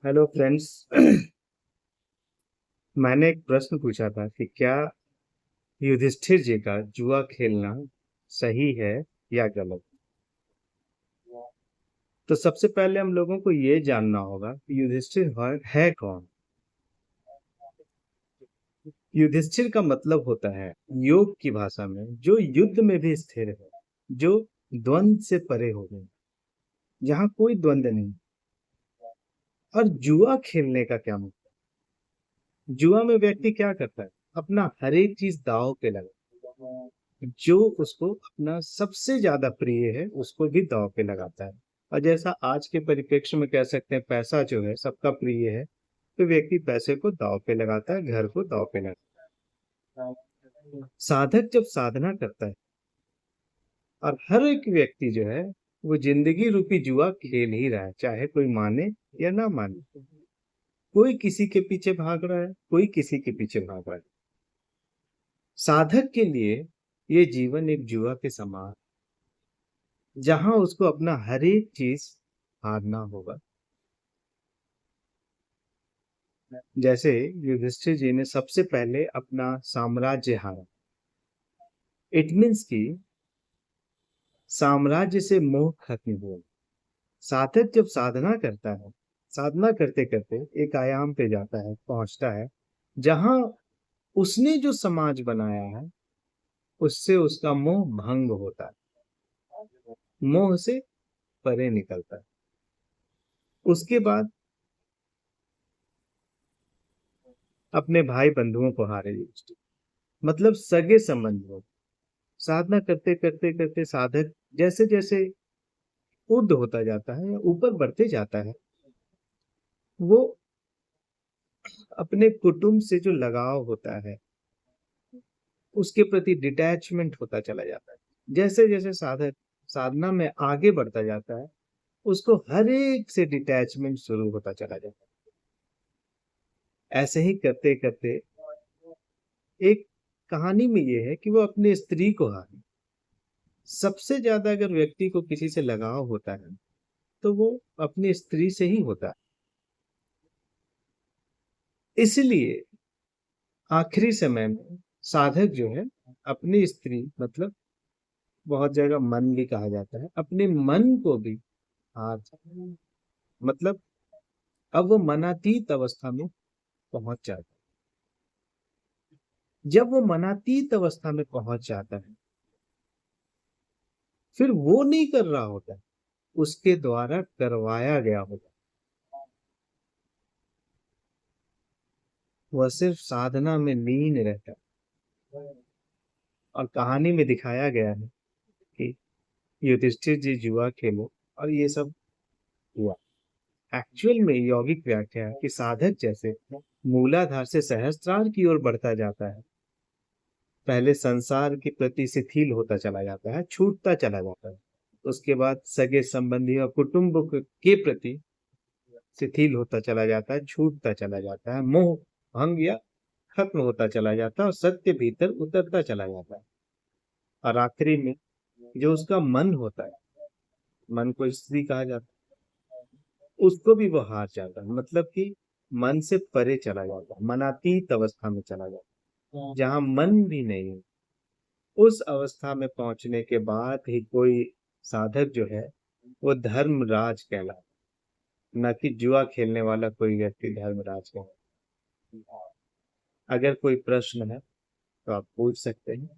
Hello friends. मैंने एक प्रश्न पूछा था कि क्या युधिष्ठिर जी का जुआ खेलना सही है या गलत। तो सबसे पहले हम लोगों को ये जानना होगा कि युधिष्ठिर है कौन। युधिष्ठिर का मतलब होता है योग की भाषा में जो युद्ध में भी स्थिर है, जो द्वंद से परे हो गए, जहाँ कोई द्वंद नहीं। और जुआ खेलने का क्या मतलब। जुआ में व्यक्ति क्या करता है, अपना हर एक चीज दांव पे लगा, जो उसको अपना सबसे ज्यादा प्रिय है उसको भी दांव पे लगाता है। और जैसा आज के परिप्रेक्ष्य में कह सकते हैं, पैसा जो है सबका प्रिय है, तो व्यक्ति पैसे को दांव पे लगाता है, घर को दांव पे लगाता है। साधक जब साधना करता है, और हर एक व्यक्ति जो है वो जिंदगी रूपी जुआ खेल ही रहा है, चाहे कोई माने या ना माने। कोई किसी के पीछे भाग रहा है, कोई किसी के पीछे भाग रहा है। साधक के लिए ये जीवन एक जुआ के समान, जहां उसको अपना हर एक चीज हारना होगा। जैसे युधिष्ठिर जी ने सबसे पहले अपना साम्राज्य हारा। इट मीन्स कि साम्राज्य से मोह खत्म हुआ। साधक जब साधना करता है, साधना करते करते एक आयाम पे जाता है, पहुंचता है, जहां उसने जो समाज बनाया है उससे उसका मोह भंग होता है, मोह से परे निकलता है। उसके बाद अपने भाई बंधुओं को हारे युधिष्ठिर, मतलब सगे संबंधियों। साधना करते करते करते साधक जैसे जैसे ऊर्ध होता जाता है या ऊपर बढ़ते जाता है, वो अपने कुटुंब से जो लगाव होता है उसके प्रति डिटैचमेंट होता चला जाता है। जैसे जैसे साधक साधना में आगे बढ़ता जाता है, उसको हर एक से डिटैचमेंट शुरू होता चला जाता है। ऐसे ही करते करते एक कहानी में ये है कि वो अपने स्त्री को हारे। सबसे ज्यादा अगर व्यक्ति को किसी से लगाव होता है तो वो अपनी स्त्री से ही होता है। इसलिए आखिरी समय में साधक जो है अपनी स्त्री, मतलब बहुत जगह मन भी कहा जाता है, अपने मन को भी हार जाता है। मतलब अब वो मनातीत अवस्था में पहुंच जाता है। जब वो मनातीत अवस्था में पहुंच जाता है, फिर वो नहीं कर रहा होता है, उसके द्वारा करवाया गया होता है। वह सिर्फ साधना में लीन रहता है। और कहानी में दिखाया गया है कि युधिष्ठिर जी जुआ खेलो और ये सब हुआ। एक्चुअल में यौगिक व्याख्या है कि साधक जैसे मूलाधार से सहस्त्रार की ओर बढ़ता जाता है, पहले संसार के प्रति शिथिल होता चला जाता है, छूटता चला जाता है। उसके बाद सगे संबंधी और कुटुंब के प्रति शिथिल होता चला जाता है, छूटता चला जाता है, मोह भंग या खत्म होता चला जाता है, और सत्य भीतर उतरता चला जाता है। और आखिरी में जो उसका मन होता है, मन को स्त्री कहा जाता है, उसको भी वो हार जाता है। मतलब कि मन से परे चला जाता है, मनातीत अवस्था में चला जाता है, जहां मन भी नहीं है। उस अवस्था में पहुंचने के बाद ही कोई साधक जो है वो धर्मराज कहलाता है, न कि जुआ खेलने वाला कोई व्यक्ति धर्मराज कहलाता है। अगर कोई प्रश्न है तो आप पूछ सकते हैं।